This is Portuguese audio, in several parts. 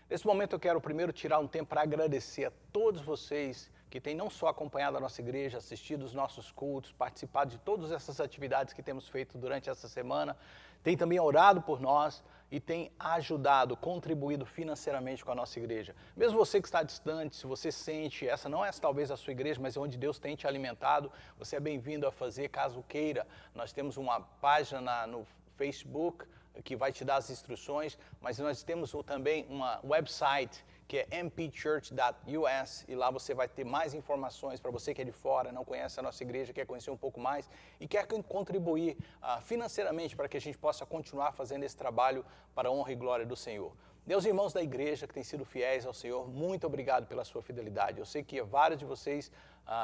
Nesse momento eu quero primeiro tirar um tempo para agradecer a todos vocês que têm não só acompanhado a nossa igreja, assistido os nossos cultos, participado de todas essas atividades que temos feito durante essa semana, têm também orado por nós e têm ajudado, contribuído financeiramente com a nossa igreja. Mesmo você que está distante, se você sente, essa não é talvez a sua igreja, mas é onde Deus tem te alimentado, você é bem-vindo a fazer, caso queira. Nós temos uma página no Facebook, que vai te dar as instruções, mas nós temos também uma website que é mpchurch.us e lá você vai ter mais informações para você que é de fora, não conhece a nossa igreja, quer conhecer um pouco mais e quer contribuir financeiramente para que a gente possa continuar fazendo esse trabalho para a honra e glória do Senhor. Deus e irmãos da igreja que têm sido fiéis ao Senhor, muito obrigado pela sua fidelidade. Eu sei que vários de vocês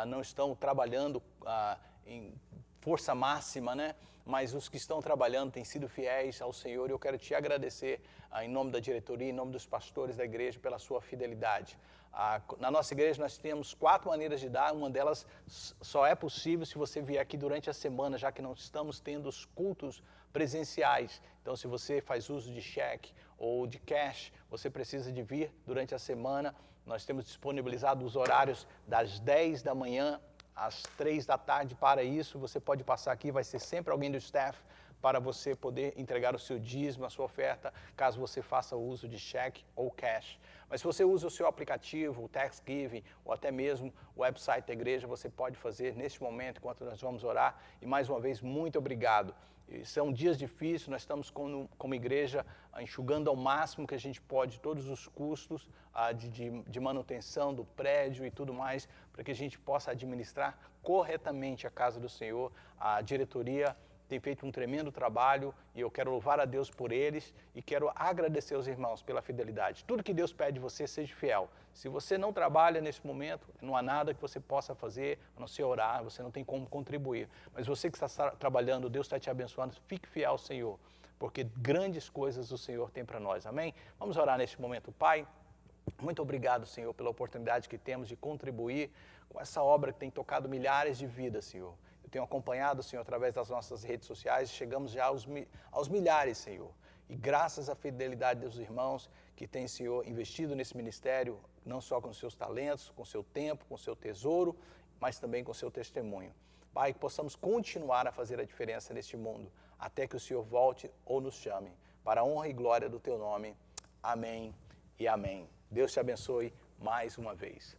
não estão trabalhando em força máxima, né? Mas os que estão trabalhando têm sido fiéis ao Senhor e eu quero te agradecer em nome da diretoria, em nome dos pastores da igreja pela sua fidelidade. Na nossa igreja nós temos 4 maneiras de dar, uma delas só é possível se você vier aqui durante a semana, já que não estamos tendo os cultos presenciais. Então se você faz uso de cheque ou de cash, você precisa de vir durante a semana. Nós temos disponibilizado os horários das 10 da manhã às 3 da tarde para isso, você pode passar aqui, vai ser sempre alguém do staff para você poder entregar o seu dízimo, a sua oferta, caso você faça uso de cheque ou cash. Mas se você usa o seu aplicativo, o Thanksgiving, ou até mesmo o website da igreja, você pode fazer neste momento, enquanto nós vamos orar. E mais uma vez, muito obrigado. São dias difíceis, nós estamos como igreja enxugando ao máximo que a gente pode todos os custos de manutenção do prédio e tudo mais, para que a gente possa administrar corretamente a casa do Senhor. A diretoria tem feito um tremendo trabalho e eu quero louvar a Deus por eles e quero agradecer aos irmãos pela fidelidade. Tudo que Deus pede de você, seja fiel. Se você não trabalha nesse momento, não há nada que você possa fazer, a não ser orar, você não tem como contribuir. Mas você que está trabalhando, Deus está te abençoando, fique fiel ao Senhor, porque grandes coisas o Senhor tem para nós. Amém? Vamos orar neste momento, Pai. Muito obrigado, Senhor, pela oportunidade que temos de contribuir com essa obra que tem tocado milhares de vidas, Senhor. Eu tenho acompanhado, Senhor, através das nossas redes sociais, chegamos já aos milhares, Senhor. E graças à fidelidade dos irmãos que têm, Senhor, investido nesse ministério, não só com seus talentos, com seu tempo, com seu tesouro, mas também com seu testemunho. Pai, que possamos continuar a fazer a diferença neste mundo, até que o Senhor volte ou nos chame, para a honra e glória do Teu nome. Amém e amém. Deus te abençoe mais uma vez.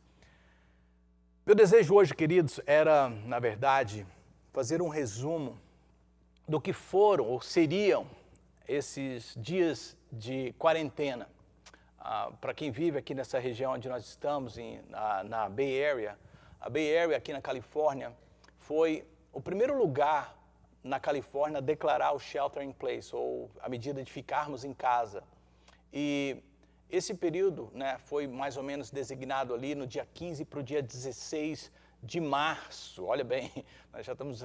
Meu desejo hoje, queridos, era, na verdade, fazer um resumo do que foram ou seriam esses dias de quarentena. Para quem vive aqui nessa região onde nós estamos, na Bay Area, a Bay Area aqui na Califórnia foi o primeiro lugar na Califórnia a declarar o shelter in place, ou a medida de ficarmos em casa. E esse período, né, foi mais ou menos designado ali no dia 15 para o dia 16 de março. Olha bem, nós já estamos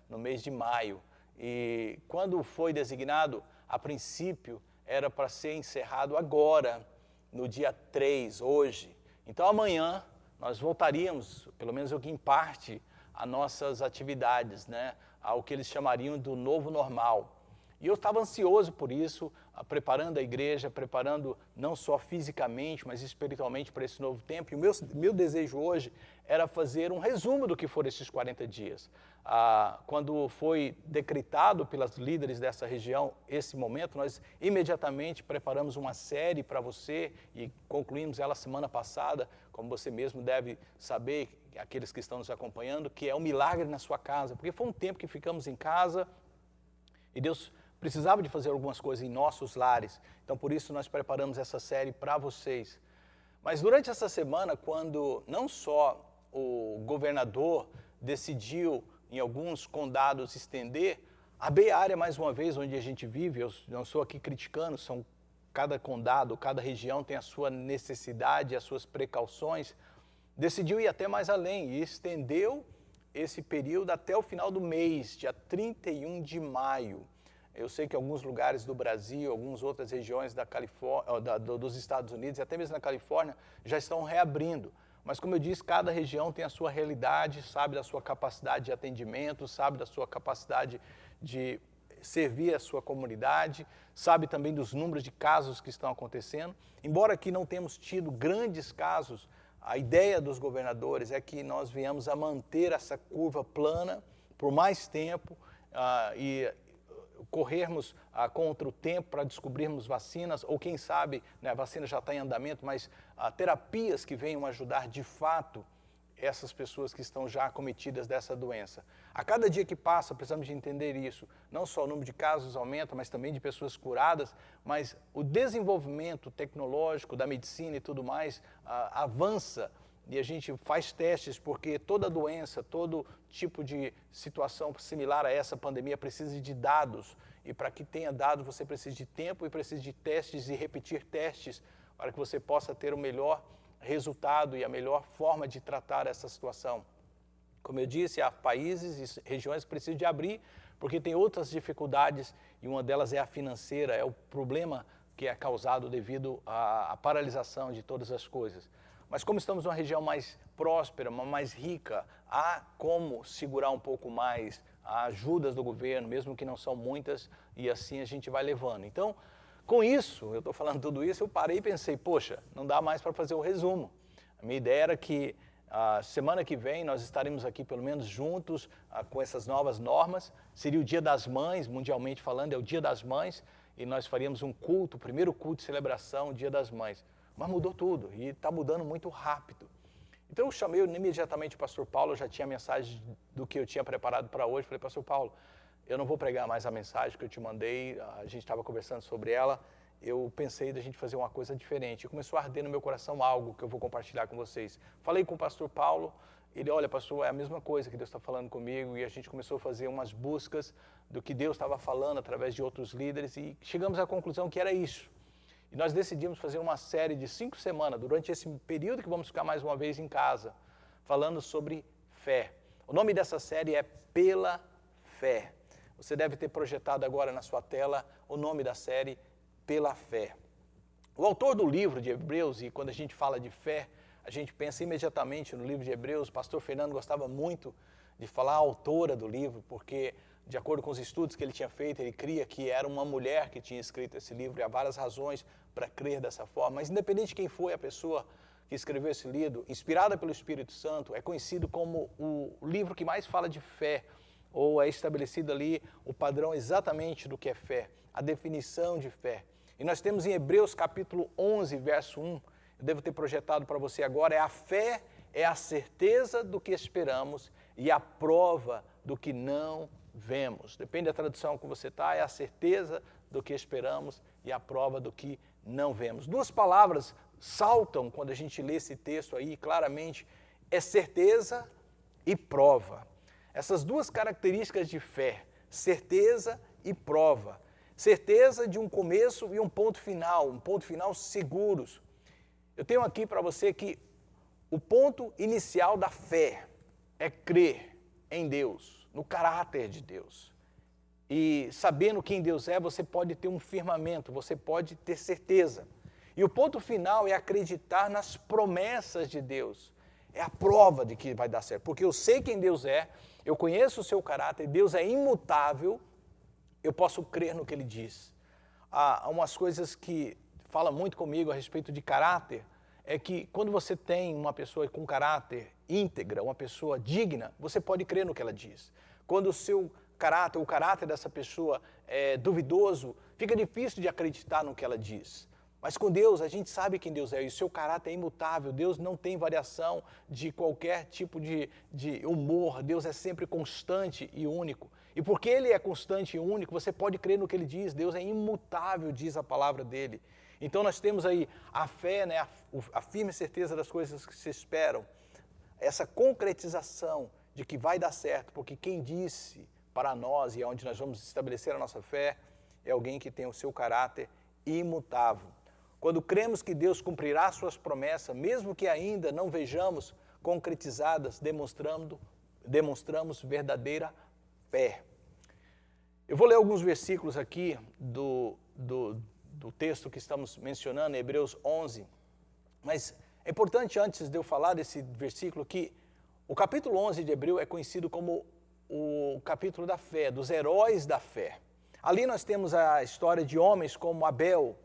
no mês de maio. E quando foi designado, a princípio era para ser encerrado agora, no dia 3, hoje. Então amanhã nós voltaríamos, pelo menos em parte, às nossas atividades, né, ao que eles chamariam do novo normal. E eu estava ansioso por isso, preparando a igreja, preparando não só fisicamente, mas espiritualmente para esse novo tempo. E o meu desejo hoje era fazer um resumo do que foram esses 40 dias. Quando foi decretado pelas líderes dessa região esse momento, nós imediatamente preparamos uma série para você e concluímos ela semana passada, como você mesmo deve saber, aqueles que estão nos acompanhando, que é um milagre na sua casa, porque foi um tempo que ficamos em casa e Deus precisava de fazer algumas coisas em nossos lares. Então, por isso, nós preparamos essa série para vocês. Mas durante essa semana, quando não só o governador decidiu, em alguns condados, estender, a Bay Area, mais uma vez, onde a gente vive, eu não estou aqui criticando, cada condado, cada região tem a sua necessidade, as suas precauções, decidiu ir até mais além e estendeu esse período até o final do mês, dia 31 de maio. Eu sei que alguns lugares do Brasil, algumas outras regiões da Califórnia, dos Estados Unidos e até mesmo na Califórnia já estão reabrindo. Mas como eu disse, cada região tem a sua realidade, sabe da sua capacidade de atendimento, sabe da sua capacidade de servir a sua comunidade, sabe também dos números de casos que estão acontecendo. Embora aqui não tenhamos tido grandes casos, a ideia dos governadores é que nós venhamos a manter essa curva plana por mais tempo e corrermos contra o tempo para descobrirmos vacinas, ou quem sabe, né, a vacina já está em andamento, mas terapias que venham ajudar de fato essas pessoas que estão já acometidas dessa doença. A cada dia que passa, precisamos de entender isso. Não só o número de casos aumenta, mas também de pessoas curadas, mas o desenvolvimento tecnológico da medicina e tudo mais avança e a gente faz testes porque toda doença, todo tipo de situação similar a essa pandemia precisa de dados. E para que tenha dados, você precisa de tempo e precisa de testes e repetir testes para que você possa ter o melhor resultado e a melhor forma de tratar essa situação. Como eu disse, há países e regiões que precisam de abrir porque tem outras dificuldades e uma delas é a financeira, é o problema que é causado devido à paralisação de todas as coisas. Mas como estamos numa região mais próspera, mais rica, há como segurar um pouco mais, há ajudas do governo, mesmo que não são muitas, e assim a gente vai levando. Então, com isso, eu estou falando tudo isso, eu parei e pensei, poxa, não dá mais para fazer o resumo. A minha ideia era que a semana que vem nós estaremos aqui pelo menos juntos com essas novas normas. Seria o Dia das Mães, mundialmente falando, é o Dia das Mães, e nós faríamos um culto, o primeiro culto de celebração, o Dia das Mães. Mas mudou tudo e está mudando muito rápido. Então eu chamei imediatamente o pastor Paulo, eu já tinha a mensagem do que eu tinha preparado para hoje. Falei, pastor Paulo, eu não vou pregar mais a mensagem que eu te mandei, a gente estava conversando sobre ela, eu pensei da gente fazer uma coisa diferente. E começou a arder no meu coração algo que eu vou compartilhar com vocês. Falei com o pastor Paulo, ele, olha pastor, é a mesma coisa que Deus está falando comigo, e a gente começou a fazer umas buscas do que Deus estava falando através de outros líderes e chegamos à conclusão que era isso. E nós decidimos fazer uma série de 5 semanas, durante esse período que vamos ficar mais uma vez em casa, falando sobre fé. O nome dessa série é Pela Fé. Você deve ter projetado agora na sua tela o nome da série Pela Fé. O autor do livro de Hebreus, e quando a gente fala de fé, a gente pensa imediatamente no livro de Hebreus. O pastor Fernando gostava muito de falar a autora do livro, porque de acordo com os estudos que ele tinha feito, ele cria que era uma mulher que tinha escrito esse livro, e há várias razões para crer dessa forma. Mas independente de quem foi a pessoa que escreveu esse livro, inspirada pelo Espírito Santo, é conhecido como o livro que mais fala de fé, ou é estabelecido ali o padrão exatamente do que é fé, a definição de fé. E nós temos em Hebreus capítulo 11, verso 1, eu devo ter projetado para você agora, a fé é a certeza do que esperamos e a prova do que não vemos. Depende da tradução que você está, é a certeza do que esperamos e a prova do que não vemos. Duas palavras saltam quando a gente lê esse texto aí, claramente, é certeza e prova. Essas duas características de fé, certeza e prova. Certeza de um começo e um ponto final seguros. Eu tenho aqui para você que o ponto inicial da fé é crer em Deus, no caráter de Deus. E sabendo quem Deus é, você pode ter um firmamento, você pode ter certeza. E o ponto final é acreditar nas promessas de Deus. É a prova de que vai dar certo, porque eu sei quem Deus é, eu conheço o seu caráter, Deus é imutável, eu posso crer no que Ele diz. Há umas coisas que falam muito comigo a respeito de caráter, é que quando você tem uma pessoa com caráter íntegra, uma pessoa digna, você pode crer no que ela diz. Quando o caráter dessa pessoa é duvidoso, fica difícil de acreditar no que ela diz. Mas com Deus, a gente sabe quem Deus é, e o seu caráter é imutável. Deus não tem variação de qualquer tipo de humor, Deus é sempre constante e único. E porque Ele é constante e único, você pode crer no que Ele diz, Deus é imutável, diz a palavra dEle. Então nós temos aí a fé, né, a firme certeza das coisas que se esperam, essa concretização de que vai dar certo, porque quem disse para nós e aonde nós vamos estabelecer a nossa fé é alguém que tem o seu caráter imutável. Quando cremos que Deus cumprirá suas promessas, mesmo que ainda não vejamos concretizadas, demonstramos verdadeira fé. Eu vou ler alguns versículos aqui do texto que estamos mencionando, Hebreus 11, mas é importante, antes de eu falar desse versículo, que o capítulo 11 de Hebreu é conhecido como o capítulo da fé, dos heróis da fé. Ali nós temos a história de homens como Abel,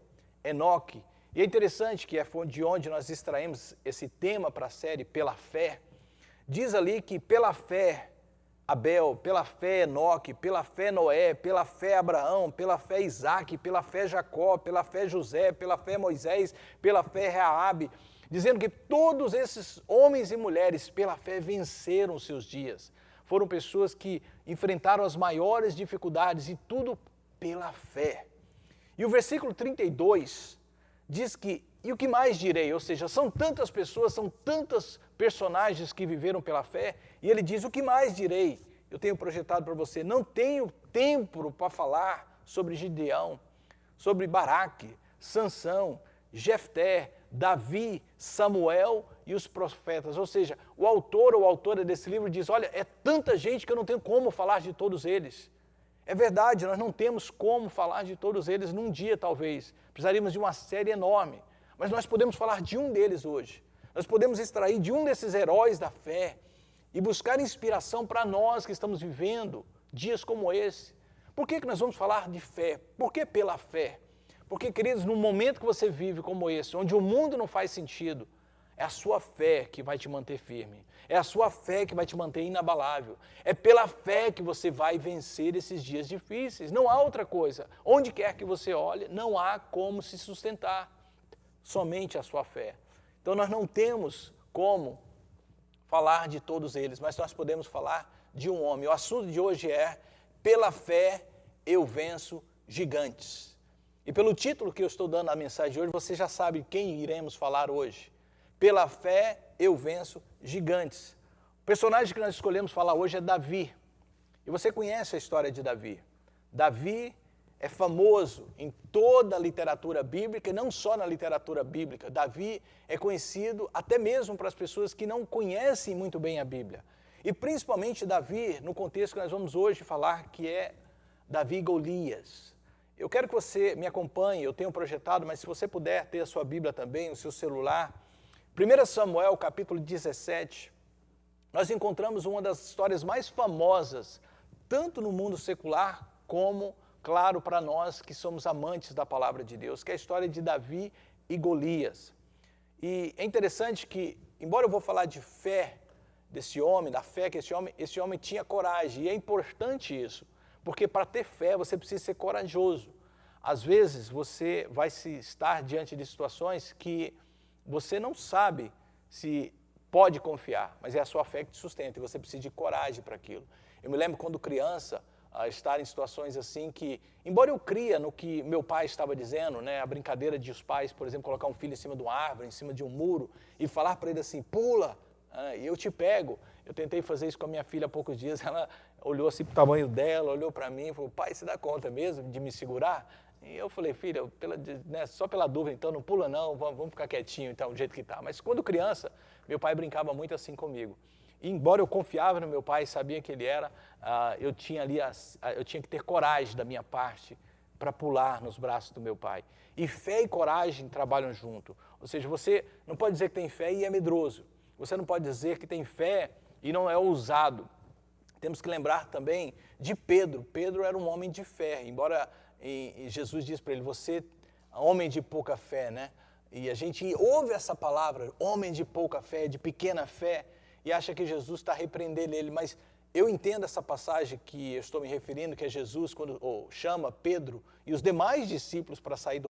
Enoque. E é interessante que é de onde nós extraímos esse tema para a série Pela Fé. Diz ali que pela fé Abel, pela fé Enoque, pela fé Noé, pela fé Abraão, pela fé Isaac, pela fé Jacó, pela fé José, pela fé Moisés, pela fé Raabe, dizendo que todos esses homens e mulheres pela fé venceram os seus dias. Foram pessoas que enfrentaram as maiores dificuldades e tudo pela fé. E o versículo 32 diz que, e o que mais direi? Ou seja, são tantas pessoas, são tantos personagens que viveram pela fé, e ele diz, o que mais direi? Eu tenho projetado para você, não tenho tempo para falar sobre Gideão, sobre Baraque, Sansão, Jefté, Davi, Samuel e os profetas. Ou seja, o autor ou autora desse livro diz, olha, é tanta gente que eu não tenho como falar de todos eles. É verdade, nós não temos como falar de todos eles num dia, talvez. Precisaríamos de uma série enorme. Mas nós podemos falar de um deles hoje. Nós podemos extrair de um desses heróis da fé e buscar inspiração para nós que estamos vivendo dias como esse. Por que nós vamos falar de fé? Por que pela fé? Porque, queridos, num momento que você vive como esse, onde o mundo não faz sentido, é a sua fé que vai te manter firme. É a sua fé que vai te manter inabalável. É pela fé que você vai vencer esses dias difíceis. Não há outra coisa. Onde quer que você olhe, não há como se sustentar. Somente a sua fé. Então nós não temos como falar de todos eles, mas nós podemos falar de um homem. O assunto de hoje é, pela fé eu venço gigantes. E pelo título que eu estou dando à mensagem de hoje, você já sabe quem iremos falar hoje. Pela fé eu venço gigantes. O personagem que nós escolhemos falar hoje é Davi. E você conhece a história de Davi. Davi é famoso em toda a literatura bíblica, e não só na literatura bíblica. Davi é conhecido até mesmo para as pessoas que não conhecem muito bem a Bíblia. E principalmente Davi, no contexto que nós vamos hoje falar, que é Davi e Golias. Eu quero que você me acompanhe, eu tenho projetado, mas se você puder ter a sua Bíblia também, o seu celular. 1 Samuel, capítulo 17, nós encontramos uma das histórias mais famosas, tanto no mundo secular, como, claro, para nós que somos amantes da palavra de Deus, que é a história de Davi e Golias. E é interessante que, embora eu vou falar de fé desse homem, da fé que esse homem tinha coragem, e é importante isso, porque para ter fé você precisa ser corajoso. Às vezes você vai estar diante de situações que você não sabe se pode confiar, mas é a sua fé que te sustenta e você precisa de coragem para aquilo. Eu me lembro quando criança, estar em situações assim que, embora eu cria no que meu pai estava dizendo, né, a brincadeira de os pais, por exemplo, colocar um filho em cima de uma árvore, em cima de um muro e falar para ele assim, pula, e eu te pego. Eu tentei fazer isso com a minha filha há poucos dias, ela olhou assim para o tamanho dela, olhou para mim e falou, pai, você dá conta mesmo de me segurar? E eu falei, filha, só pela dúvida, então não pula não, vamos ficar quietinho, então, do jeito que está. Mas quando criança, meu pai brincava muito assim comigo. E, embora eu confiava no meu pai, sabia que ele era, eu tinha que ter coragem da minha parte para pular nos braços do meu pai. E fé e coragem trabalham junto. Ou seja, você não pode dizer que tem fé e é medroso. Você não pode dizer que tem fé e não é ousado. Temos que lembrar também de Pedro. Pedro era um homem de fé, embora Jesus diz para ele, você, homem de pouca fé, né? E a gente ouve essa palavra, homem de pouca fé, de pequena fé, e acha que Jesus está repreendendo ele, mas eu entendo essa passagem que eu estou me referindo, que é Jesus quando chama Pedro e os demais discípulos para sair do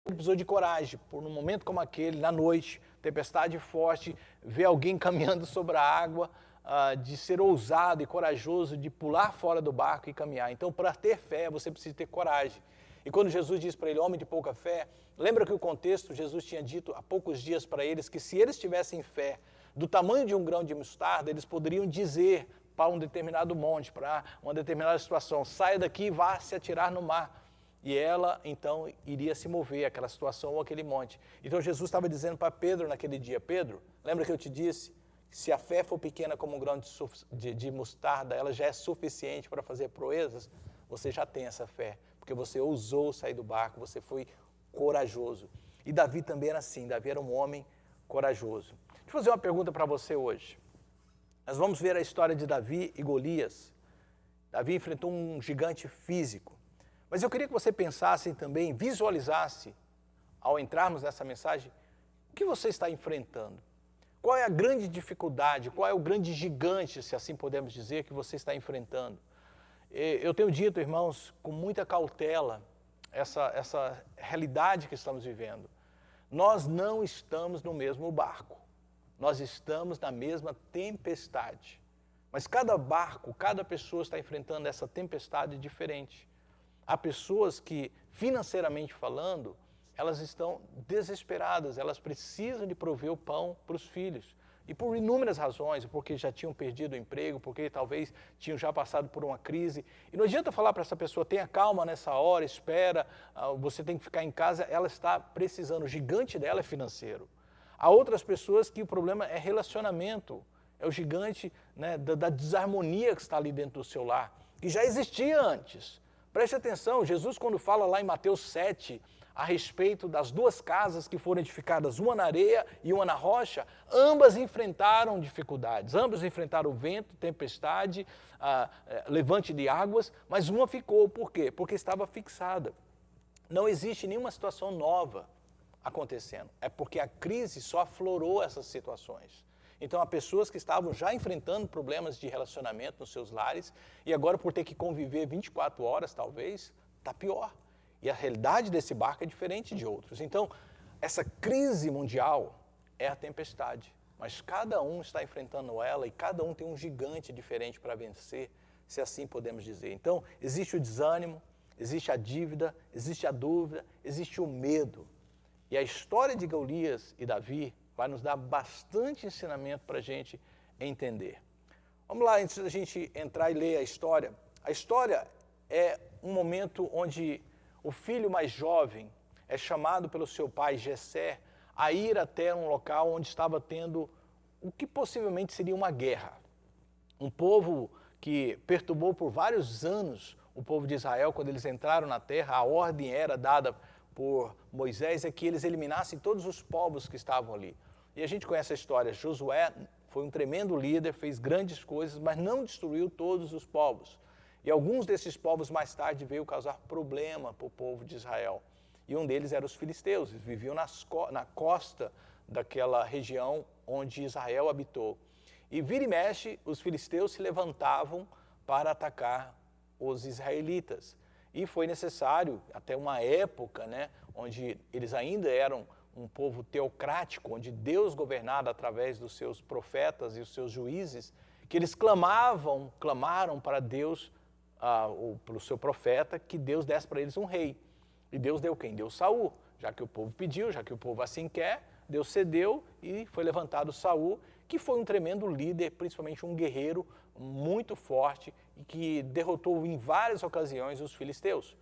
ele precisou de coragem, por num momento como aquele, na noite, tempestade forte, ver alguém caminhando sobre a água, de ser ousado e corajoso, de pular fora do barco e caminhar. Então, para ter fé, você precisa ter coragem. E quando Jesus diz para ele, homem de pouca fé, lembra que o contexto, Jesus tinha dito há poucos dias para eles que se eles tivessem fé do tamanho de um grão de mostarda, eles poderiam dizer para um determinado monte, para uma determinada situação, saia daqui e vá se atirar no mar. E ela, então, iria se mover, aquela situação ou aquele monte. Então, Jesus estava dizendo para Pedro naquele dia, Pedro, lembra que eu te disse, se a fé for pequena como um grão de mostarda, ela já é suficiente para fazer proezas, você já tem essa fé, porque você ousou sair do barco, você foi corajoso. E Davi também era assim, Davi era um homem corajoso. Deixa eu fazer uma pergunta para você hoje. Nós vamos ver a história de Davi e Golias. Davi enfrentou um gigante físico. Mas eu queria que você pensasse também, visualizasse, ao entrarmos nessa mensagem, o que você está enfrentando. Qual é a grande dificuldade, qual é o grande gigante, se assim podemos dizer, que você está enfrentando. Eu tenho dito, irmãos, com muita cautela, essa realidade que estamos vivendo. Nós não estamos no mesmo barco. Nós estamos na mesma tempestade. Mas cada barco, cada pessoa está enfrentando essa tempestade diferente. Há pessoas que, financeiramente falando, elas estão desesperadas, elas precisam de prover o pão para os filhos. E por inúmeras razões, porque já tinham perdido o emprego, porque talvez tinham já passado por uma crise. E não adianta falar para essa pessoa, tenha calma nessa hora, espera, você tem que ficar em casa. Ela está precisando, o gigante dela é financeiro. Há outras pessoas que o problema é relacionamento, é o gigante, né, da desarmonia que está ali dentro do seu lar, que já existia antes. Preste atenção, Jesus quando fala lá em Mateus 7, a respeito das duas casas que foram edificadas, uma na areia e uma na rocha, ambas enfrentaram dificuldades, ambas enfrentaram vento, tempestade, levante de águas, mas uma ficou. Por quê? Porque estava fixada. Não existe nenhuma situação nova acontecendo, é porque a crise só aflorou essas situações. Então, há pessoas que estavam já enfrentando problemas de relacionamento nos seus lares e agora, por ter que conviver 24 horas, talvez, está pior. E a realidade desse barco é diferente de outros. Então, essa crise mundial é a tempestade. Mas cada um está enfrentando ela e cada um tem um gigante diferente para vencer, se assim podemos dizer. Então, existe o desânimo, existe a dívida, existe a dúvida, existe o medo. E a história de Golias e Davi vai nos dar bastante ensinamento para a gente entender. Vamos lá, antes da gente entrar e ler a história. A história é um momento onde o filho mais jovem é chamado pelo seu pai, Jessé, a ir até um local onde estava tendo o que possivelmente seria uma guerra. Um povo que perturbou por vários anos o povo de Israel. Quando eles entraram na terra, a ordem era dada por Moisés é que eles eliminassem todos os povos que estavam ali. E a gente conhece a história. Josué foi um tremendo líder, fez grandes coisas, mas não destruiu todos os povos. E alguns desses povos mais tarde veio causar problema para o povo de Israel. E um deles era os filisteus, eles viviam na costa daquela região onde Israel habitou. E vira e mexe, os filisteus se levantavam para atacar os israelitas. E foi necessário, até uma época, né, onde eles ainda eram um povo teocrático, onde Deus governava através dos seus profetas e os seus juízes, que eles clamaram para Deus, para o seu profeta, que Deus desse para eles um rei. E Deus deu quem? Deu Saul. Já que o povo pediu, já que o povo assim quer, Deus cedeu e foi levantado Saul, que foi um tremendo líder, principalmente um guerreiro muito forte e que derrotou em várias ocasiões os filisteus.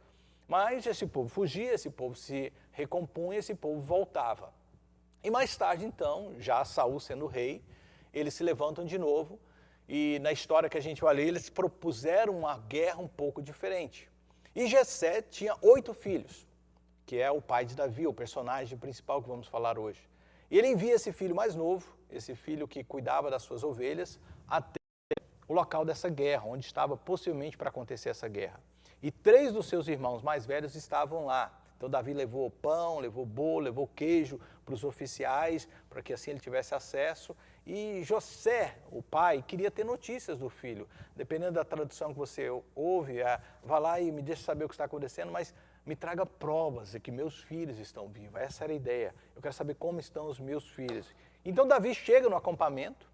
Mas esse povo fugia, esse povo se recompunha, esse povo voltava. E mais tarde, então, já Saul sendo rei, eles se levantam de novo e na história que a gente vai ler, eles propuseram uma guerra um pouco diferente. E Jessé tinha 8 filhos, que é o pai de Davi, o personagem principal que vamos falar hoje. E ele envia esse filho mais novo, esse filho que cuidava das suas ovelhas, até o local dessa guerra, onde estava possivelmente para acontecer essa guerra. E 3 dos seus irmãos mais velhos estavam lá. Então Davi levou pão, levou bolo, levou queijo para os oficiais, para que assim ele tivesse acesso. E José, o pai, queria ter notícias do filho. Dependendo da tradução que você ouve, vá lá e me deixe saber o que está acontecendo, mas me traga provas de que meus filhos estão vivos. Essa era a ideia. Eu quero saber como estão os meus filhos. Então Davi chega no acampamento,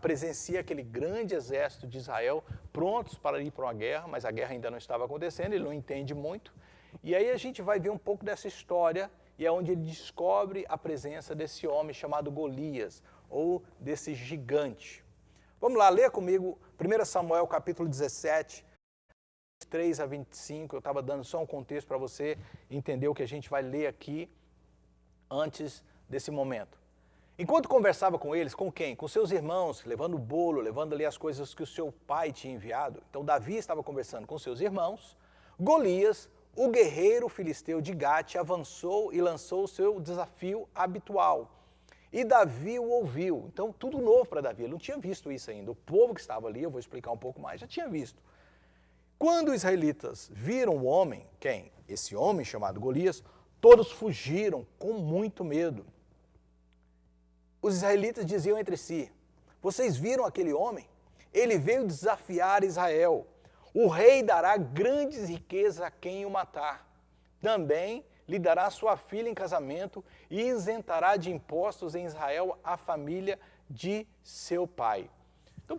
presencia aquele grande exército de Israel prontos para ir para uma guerra, mas a guerra ainda não estava acontecendo, ele não entende muito. E aí a gente vai ver um pouco dessa história e é onde ele descobre a presença desse homem chamado Golias, ou desse gigante. Vamos lá, leia comigo 1 Samuel capítulo 17, 3 a 25. Eu estava dando só um contexto para você entender o que a gente vai ler aqui antes desse momento. Enquanto conversava com eles, com quem? Com seus irmãos, levando o bolo, levando ali as coisas que o seu pai tinha enviado. Então Davi estava conversando com seus irmãos. Golias, o guerreiro filisteu de Gate, avançou e lançou o seu desafio habitual. E Davi o ouviu. Então tudo novo para Davi, ele não tinha visto isso ainda. O povo que estava ali, eu vou explicar um pouco mais, já tinha visto. Quando os israelitas viram o homem, quem? Esse homem chamado Golias, todos fugiram com muito medo. Os israelitas diziam entre si: vocês viram aquele homem? Ele veio desafiar Israel. O rei dará grandes riquezas a quem o matar. Também lhe dará sua filha em casamento e isentará de impostos em Israel a família de seu pai. Então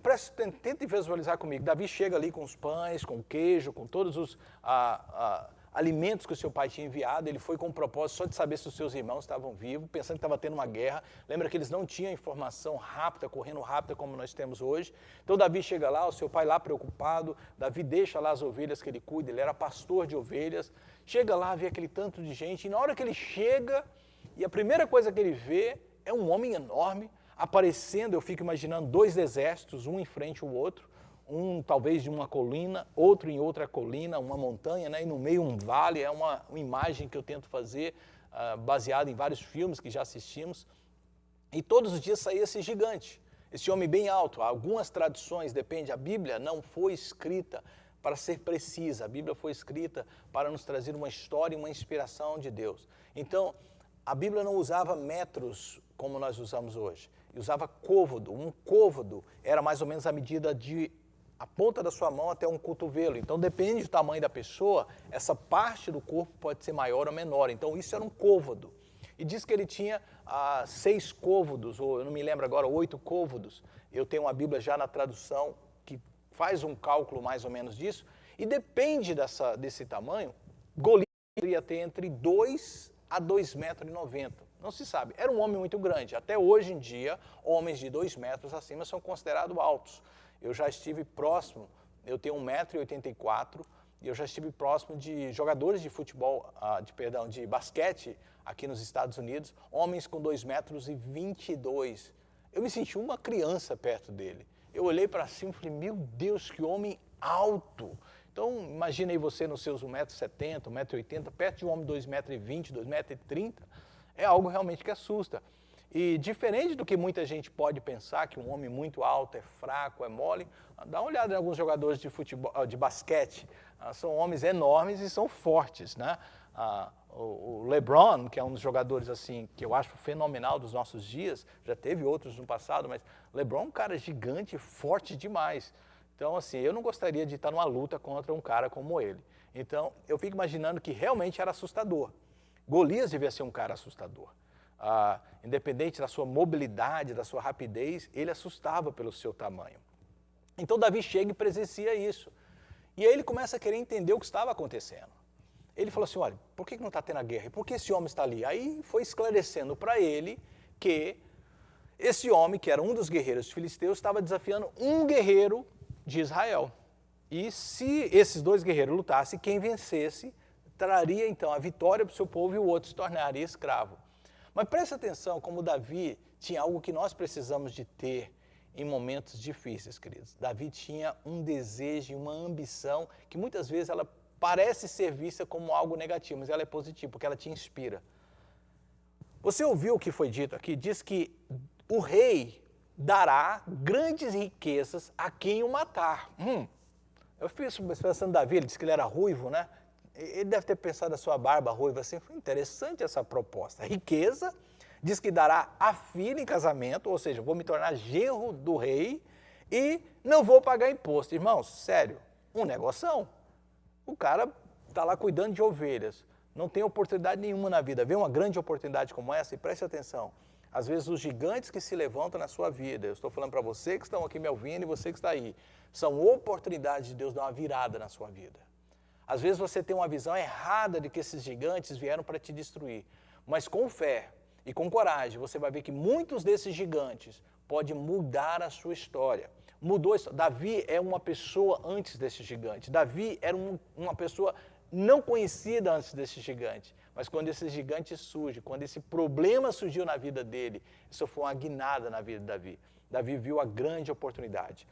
tente visualizar comigo. Davi chega ali com os pães, com o queijo, com todos os alimentos que o seu pai tinha enviado. Ele foi com o propósito só de saber se os seus irmãos estavam vivos, pensando que estava tendo uma guerra. Lembra que eles não tinham informação rápida, correndo rápida como nós temos hoje. Então Davi chega lá, o seu pai lá preocupado. Davi deixa lá as ovelhas que ele cuida, ele era pastor de ovelhas. Chega lá, vê aquele tanto de gente, e na hora que ele chega, e a primeira coisa que ele vê é um homem enorme, aparecendo, eu fico imaginando, dois exércitos, um em frente ao outro, um talvez de uma colina, outro em outra colina, uma montanha, né, e no meio um vale. É uma imagem que eu tento fazer, baseada em vários filmes que já assistimos, e todos os dias saía esse gigante, esse homem bem alto. Algumas tradições, depende, a Bíblia não foi escrita para ser precisa, a Bíblia foi escrita para nos trazer uma história e uma inspiração de Deus. Então, a Bíblia não usava metros como nós usamos hoje, e usava côvado. Um côvado era mais ou menos a medida de a ponta da sua mão até um cotovelo. Então, depende do tamanho da pessoa, essa parte do corpo pode ser maior ou menor. Então, isso era um côvado. E diz que ele tinha 6 côvados, ou eu não me lembro agora, 8 côvados. Eu tenho uma Bíblia já na tradução que faz um cálculo mais ou menos disso, e depende desse tamanho, Golias poderia ter entre 2 a 2,90 metros. Não se sabe. Era um homem muito grande. Até hoje em dia, homens de 2 metros acima são considerados altos. Eu já estive próximo, eu tenho 1,84 m, e eu já estive próximo de jogadores de futebol, de basquete aqui nos Estados Unidos, homens com 2,22 m. Eu me senti uma criança perto dele. Eu olhei para cima e falei, meu Deus, que homem alto. Então, imagine aí você nos seus 1,70 m, 1,80 m, perto de um homem de 2,20 m, 2,30 m, é algo realmente que assusta. E diferente do que muita gente pode pensar, que um homem muito alto é fraco, é mole, dá uma olhada em alguns jogadores de futebol, de basquete, são homens enormes e são fortes, né? O LeBron, que é um dos jogadores assim que eu acho fenomenal dos nossos dias, já teve outros no passado, mas LeBron é um cara gigante, forte demais. Então, assim, eu não gostaria de estar numa luta contra um cara como ele. Então, eu fico imaginando que realmente era assustador. Golias devia ser um cara assustador. Independente da sua mobilidade, da sua rapidez, ele assustava pelo seu tamanho. Então, Davi chega e presencia isso. E aí ele começa a querer entender o que estava acontecendo. Ele falou assim, olha, por que não está tendo a guerra? Por que esse homem está ali? Aí foi esclarecendo para ele que esse homem, que era um dos guerreiros filisteus, estava desafiando um guerreiro de Israel. E se esses 2 guerreiros lutassem, quem vencesse traria então a vitória para o seu povo e o outro se tornaria escravo. Mas preste atenção como Davi tinha algo que nós precisamos de ter em momentos difíceis, queridos. Davi tinha um desejo, uma ambição, que muitas vezes ela parece ser vista como algo negativo, mas ela é positiva, porque ela te inspira. Você ouviu o que foi dito aqui? Diz que o rei dará grandes riquezas a quem o matar. Eu fico pensando em Davi, ele disse que ele era ruivo, né? Ele deve ter pensado na sua barba ruiva assim, foi interessante essa proposta. Riqueza, diz que dará a filha em casamento, ou seja, vou me tornar genro do rei e não vou pagar imposto. Irmãos, sério, um negoção. O cara está lá cuidando de ovelhas, não tem oportunidade nenhuma na vida. Vê uma grande oportunidade como essa e preste atenção. Às vezes os gigantes que se levantam na sua vida, eu estou falando para você que estão aqui me ouvindo e você que está aí, são oportunidades de Deus dar uma virada na sua vida. Às vezes você tem uma visão errada de que esses gigantes vieram para te destruir, mas com fé e com coragem você vai ver que muitos desses gigantes podem mudar a sua história. Mudou. Davi é uma pessoa antes desse gigante. Davi era uma pessoa não conhecida antes desse gigante. Mas quando esse gigante surge, quando esse problema surgiu na vida dele, isso foi uma guinada na vida de Davi. Davi viu a grande oportunidade.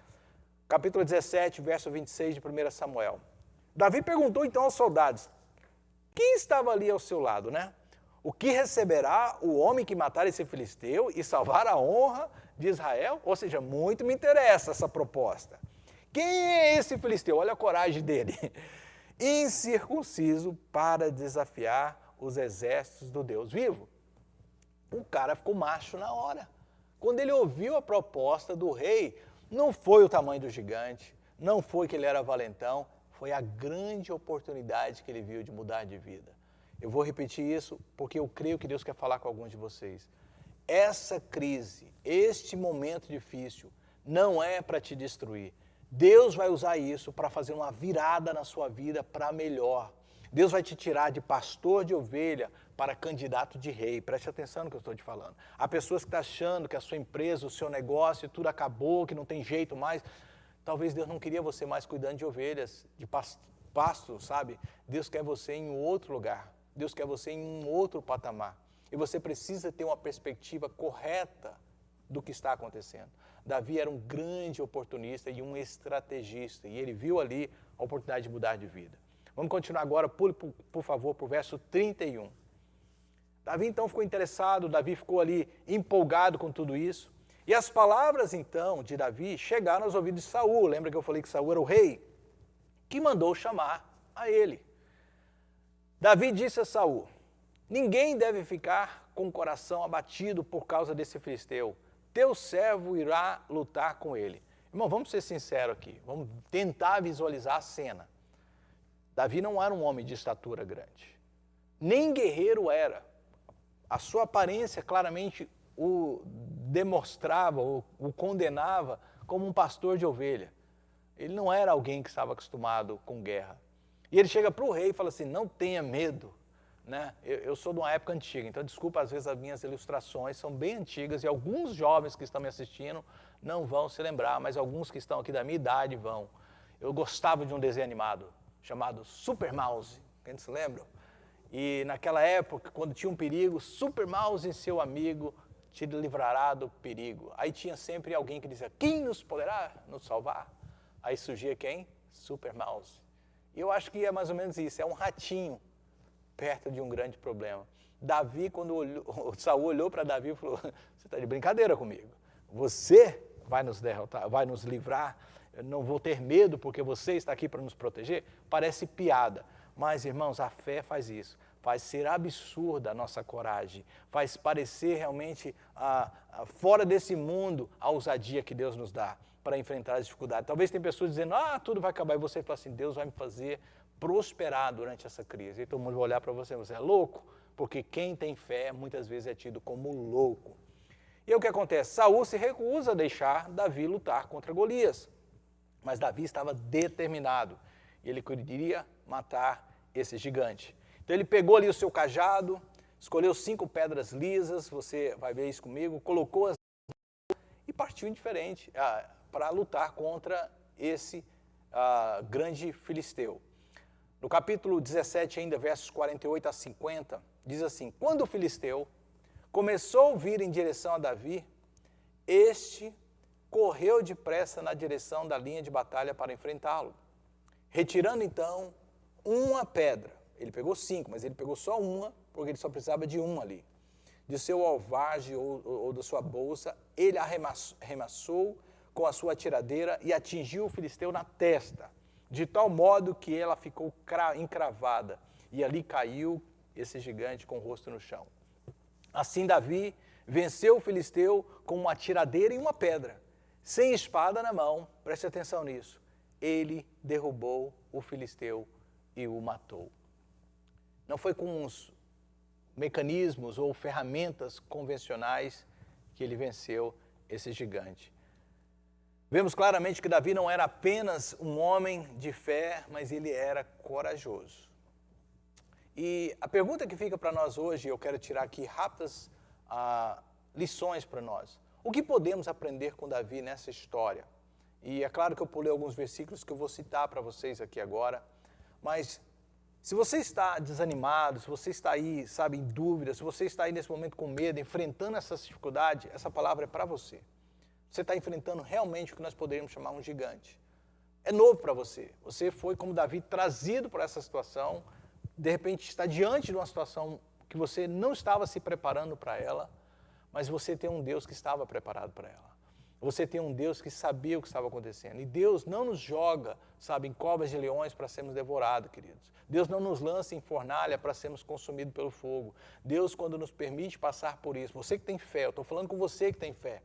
Capítulo 17, verso 26 de 1 Samuel. Davi perguntou então aos soldados, quem estava ali ao seu lado, né? O que receberá o homem que matar esse filisteu e salvar a honra de Israel? Ou seja, muito me interessa essa proposta. Quem é esse filisteu? Olha a coragem dele. Incircunciso para desafiar os exércitos do Deus vivo. O cara ficou macho na hora. Quando ele ouviu a proposta do rei, não foi o tamanho do gigante, não foi que ele era valentão, foi a grande oportunidade que ele viu de mudar de vida. Eu vou repetir isso porque eu creio que Deus quer falar com alguns de vocês. Essa crise, este momento difícil, não é para te destruir. Deus vai usar isso para fazer uma virada na sua vida para melhor. Deus vai te tirar de pastor de ovelha para candidato de rei. Preste atenção no que eu estou te falando. Há pessoas que estão achando que a sua empresa, o seu negócio, tudo acabou, que não tem jeito mais. Talvez Deus não queria você mais cuidando de ovelhas, de pasto, sabe? Deus quer você em outro lugar. Deus quer você em um outro patamar. E você precisa ter uma perspectiva correta do que está acontecendo. Davi era um grande oportunista e um estrategista. E ele viu ali a oportunidade de mudar de vida. Vamos continuar agora, pule, por favor, para o verso 31. Davi então ficou interessado, Davi ficou ali empolgado com tudo isso. E as palavras então de Davi chegaram aos ouvidos de Saul. Lembra que eu falei que Saul era o rei? Que mandou chamar a ele. Davi disse a Saul: ninguém deve ficar com o coração abatido por causa desse filisteu. Teu servo irá lutar com ele. Irmão, vamos ser sinceros aqui. Vamos tentar visualizar a cena. Davi não era um homem de estatura grande. Nem guerreiro era. A sua aparência claramente o demonstrava, o condenava como um pastor de ovelha. Ele não era alguém que estava acostumado com guerra. E ele chega para o rei e fala assim: não tenha medo. Né? Eu sou de uma época antiga, então desculpa, às vezes as minhas ilustrações são bem antigas e alguns jovens que estão me assistindo não vão se lembrar, mas alguns que estão aqui da minha idade vão. Eu gostava de um desenho animado chamado Super Mouse, quem se lembra? E naquela época, quando tinha um perigo, Super Mouse e seu amigo te livrará do perigo. Aí tinha sempre alguém que dizia: quem nos poderá nos salvar? Aí surgia quem? Super Mouse. E eu acho que é mais ou menos isso, é um ratinho perto de um grande problema. Davi, quando Saul olhou para Davi e falou: você está de brincadeira comigo? Você vai nos derrotar, vai nos livrar? Eu não vou ter medo porque você está aqui para nos proteger? Parece piada, mas irmãos, a fé faz isso. Faz ser absurda a nossa coragem, faz parecer realmente fora desse mundo a ousadia que Deus nos dá para enfrentar as dificuldades. Talvez tem pessoas dizendo: tudo vai acabar, e você fala assim: Deus vai me fazer prosperar durante essa crise. E todo mundo vai olhar para você: você é louco? Porque quem tem fé muitas vezes é tido como louco. E aí o que acontece? Saul se recusa a deixar Davi lutar contra Golias. Mas Davi estava determinado. E ele queria matar esse gigante. Então ele pegou ali o seu cajado, escolheu 5 pedras lisas, você vai ver isso comigo, colocou-as e partiu indiferente para lutar contra esse grande filisteu. No capítulo 17, ainda, versos 48 a 50, diz assim: quando o filisteu começou a vir em direção a Davi, este correu depressa na direção da linha de batalha para enfrentá-lo. Retirando então uma pedra, ele pegou 5, mas ele pegou só uma, porque ele só precisava de uma ali. De seu alvarge ou da sua bolsa, ele arremessou com a sua tiradeira e atingiu o filisteu na testa, de tal modo que ela ficou encravada, e ali caiu esse gigante com o rosto no chão. Assim Davi venceu o filisteu com uma tiradeira e uma pedra, sem espada na mão, preste atenção nisso. Ele derrubou o filisteu e o matou. Não foi com os mecanismos ou ferramentas convencionais que ele venceu esse gigante. Vemos claramente que Davi não era apenas um homem de fé, mas ele era corajoso. E a pergunta que fica para nós hoje, eu quero tirar aqui rápidas lições para nós. O que podemos aprender com Davi nessa história? E é claro que eu pulei alguns versículos que eu vou citar para vocês aqui agora, mas se você está desanimado, se você está aí, sabe, em dúvida, se você está aí nesse momento com medo, enfrentando essas dificuldades, essa palavra é para você. Você está enfrentando realmente o que nós poderíamos chamar um gigante. É novo para você. Você foi, como Davi, trazido para essa situação, de repente está diante de uma situação que você não estava se preparando para ela, mas você tem um Deus que estava preparado para ela. Você tem um Deus que sabia o que estava acontecendo. E Deus não nos joga, sabe, em covas de leões para sermos devorados, queridos. Deus não nos lança em fornalha para sermos consumidos pelo fogo. Deus, quando nos permite passar por isso, você que tem fé, eu estou falando com você que tem fé,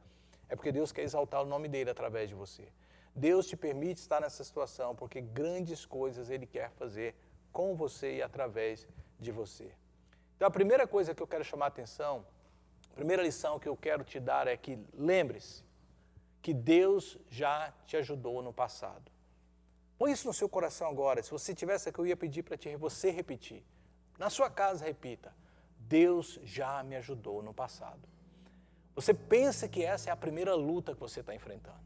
é porque Deus quer exaltar o nome dele através de você. Deus te permite estar nessa situação porque grandes coisas ele quer fazer com você e através de você. Então a primeira coisa que eu quero chamar a atenção, a primeira lição que eu quero te dar é que lembre-se que Deus já te ajudou no passado. Põe isso no seu coração agora. Se você tivesse aqui, eu ia pedir para você repetir. Na sua casa, repita. Deus já me ajudou no passado. Você pensa que essa é a primeira luta que você está enfrentando.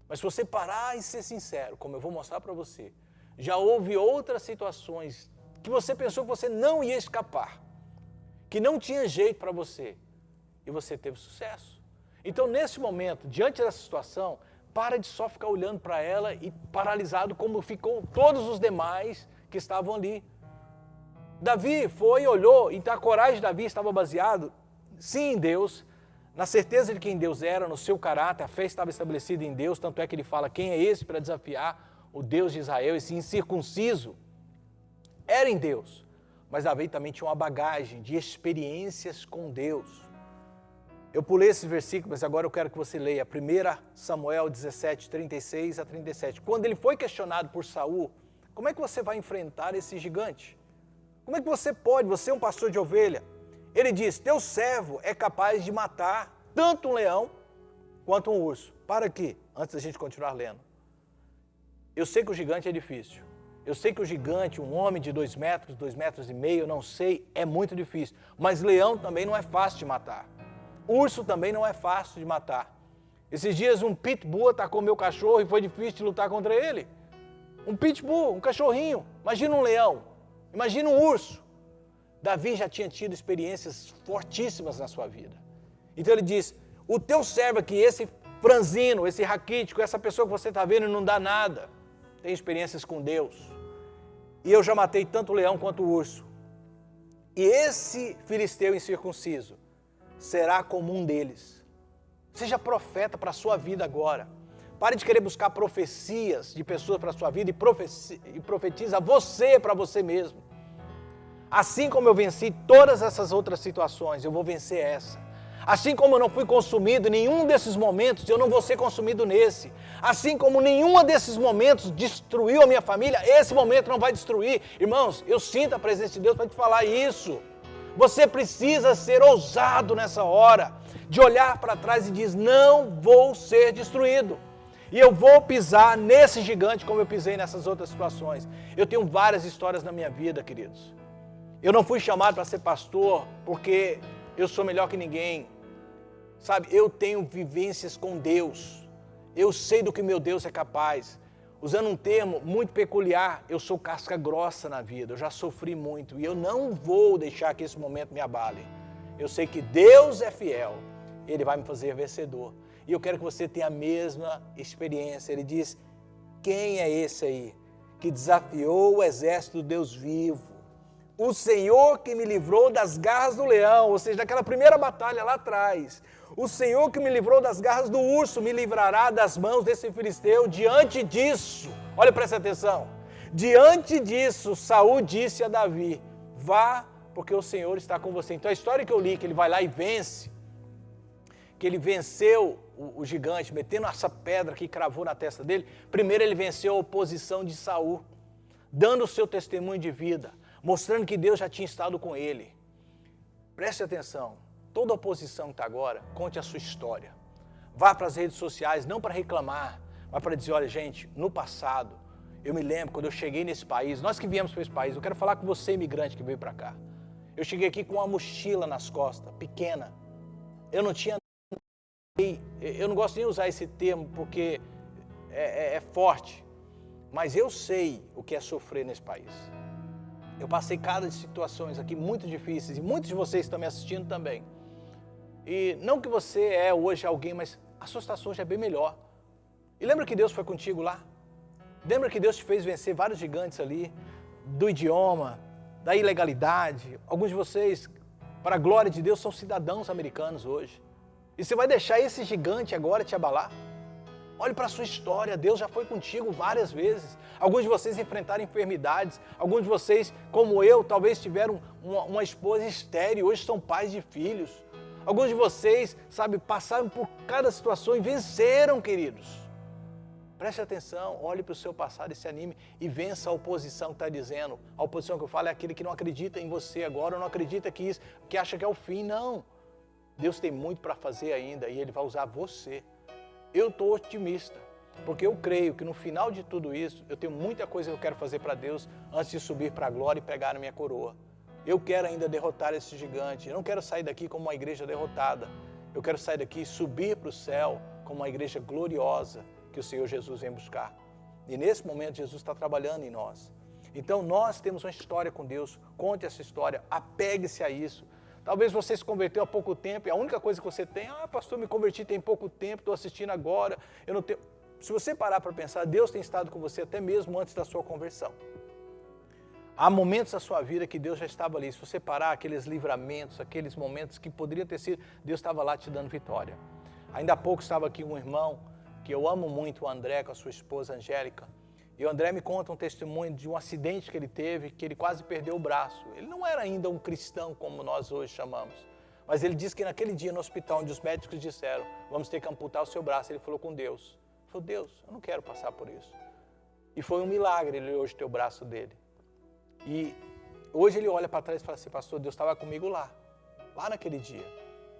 Mas se você parar e ser sincero, como eu vou mostrar para você, já houve outras situações que você pensou que você não ia escapar, que não tinha jeito para você, e você teve sucesso. Então, nesse momento, diante dessa situação, para de só ficar olhando para ela e paralisado como ficou todos os demais que estavam ali. Davi foi e olhou, então a coragem de Davi estava baseada, sim, em Deus, na certeza de quem Deus era, no seu caráter, a fé estava estabelecida em Deus, tanto é que ele fala, quem é esse para desafiar o Deus de Israel, esse incircunciso? Era em Deus, mas Davi também tinha uma bagagem de experiências com Deus. Eu pulei esse versículo, mas agora eu quero que você leia 1 Samuel 17, 36 a 37. Quando ele foi questionado por Saul, como é que você vai enfrentar esse gigante? Como é que você pode, você é um pastor de ovelha? Ele diz, teu servo é capaz de matar tanto um leão quanto um urso. Para aqui, antes da gente continuar lendo. Eu sei que o gigante é difícil. Eu sei que o gigante, um homem de 2 metros, 2,5 metros, eu não sei, é muito difícil. Mas leão também não é fácil de matar. Urso também não é fácil de matar. Esses dias um pitbull atacou meu cachorro e foi difícil de lutar contra ele. Um pitbull, um cachorrinho. Imagina um leão, imagina um urso. Davi já tinha tido experiências fortíssimas na sua vida. Então ele diz, o teu servo aqui, esse franzino, esse raquítico, essa pessoa que você está vendo não dá nada. Tem experiências com Deus. E eu já matei tanto o leão quanto o urso. E esse filisteu incircunciso será como um deles. Seja profeta para a sua vida agora. Pare de querer buscar profecias de pessoas para a sua vida e profetiza você para você mesmo. Assim como eu venci todas essas outras situações, eu vou vencer essa. Assim como eu não fui consumido em nenhum desses momentos, eu não vou ser consumido nesse. Assim como nenhum desses momentos destruiu a minha família, esse momento não vai destruir. Irmãos, eu sinto a presença de Deus para te falar isso. Você precisa ser ousado nessa hora, de olhar para trás e dizer, não vou ser destruído. E eu vou pisar nesse gigante como eu pisei nessas outras situações. Eu tenho várias histórias na minha vida, queridos. Eu não fui chamado para ser pastor porque eu sou melhor que ninguém. Sabe, eu tenho vivências com Deus. Eu sei do que meu Deus é capaz. Usando um termo muito peculiar, eu sou casca grossa na vida, eu já sofri muito e eu não vou deixar que esse momento me abale. Eu sei que Deus é fiel, Ele vai me fazer vencedor. E eu quero que você tenha a mesma experiência. Ele diz, quem é esse aí que desafiou o exército do Deus vivo? O Senhor que me livrou das garras do leão, ou seja, daquela primeira batalha lá atrás. O Senhor que me livrou das garras do urso me livrará das mãos desse filisteu. Diante disso, olha, presta atenção. Diante disso, Saul disse a Davi, vá, porque o Senhor está com você. Então a história que eu li, que ele vai lá e vence, que ele venceu o gigante, metendo essa pedra que cravou na testa dele, primeiro ele venceu a oposição de Saul, dando o seu testemunho de vida, mostrando que Deus já tinha estado com ele. Preste atenção. Toda oposição que está agora, conte a sua história. Vá para as redes sociais, não para reclamar, mas para dizer, olha gente, no passado, eu me lembro quando eu cheguei nesse país, nós que viemos para esse país, eu quero falar com você, imigrante que veio para cá. Eu cheguei aqui com uma mochila nas costas, pequena. Eu não tinha... Eu não gosto nem de usar esse termo porque é forte, mas eu sei o que é sofrer nesse país. Eu passei cada situações aqui muito difíceis e muitos de vocês estão me assistindo também. E não que você é hoje alguém, mas a sua situação já é bem melhor. E lembra que Deus foi contigo lá? Lembra que Deus te fez vencer vários gigantes ali, do idioma, da ilegalidade. Alguns de vocês, para a glória de Deus, são cidadãos americanos hoje. E você vai deixar esse gigante agora te abalar? Olhe para a sua história, Deus já foi contigo várias vezes. Alguns de vocês enfrentaram enfermidades, alguns de vocês, como eu, talvez tiveram uma esposa estéril e hoje são pais de filhos. Alguns de vocês, passaram por cada situação e venceram, queridos. Preste atenção, olhe para o seu passado e se anime e vença a oposição que está dizendo. A oposição que eu falo é aquele que não acredita em você agora, não acredita que acha que é o fim, não. Deus tem muito para fazer ainda e Ele vai usar você. Eu estou otimista, porque eu creio que no final de tudo isso, eu tenho muita coisa que eu quero fazer para Deus antes de subir para a glória e pegar a minha coroa. Eu quero ainda derrotar esse gigante. Eu não quero sair daqui como uma igreja derrotada. Eu quero sair daqui e subir para o céu como uma igreja gloriosa que o Senhor Jesus vem buscar. E nesse momento Jesus está trabalhando em nós. Então nós temos uma história com Deus. Conte essa história, apegue-se a isso. Talvez você se converteu há pouco tempo e a única coisa que você tem, pastor, me converti tem pouco tempo, estou assistindo agora, eu não tenho... Se você parar para pensar, Deus tem estado com você até mesmo antes da sua conversão. Há momentos da sua vida que Deus já estava ali. Se você parar, aqueles livramentos, aqueles momentos que poderiam ter sido, Deus estava lá te dando vitória. Ainda há pouco estava aqui um irmão, que eu amo muito, o André, com a sua esposa Angélica. E o André me conta um testemunho de um acidente que ele teve, que ele quase perdeu o braço. Ele não era ainda um cristão, como nós hoje chamamos. Mas ele disse que naquele dia no hospital, onde os médicos disseram, vamos ter que amputar o seu braço, ele falou com Deus. Ele falou, Deus, eu não quero passar por isso. E foi um milagre ele hoje ter o braço dele. E hoje ele olha para trás e fala assim, pastor, Deus estava comigo lá naquele dia,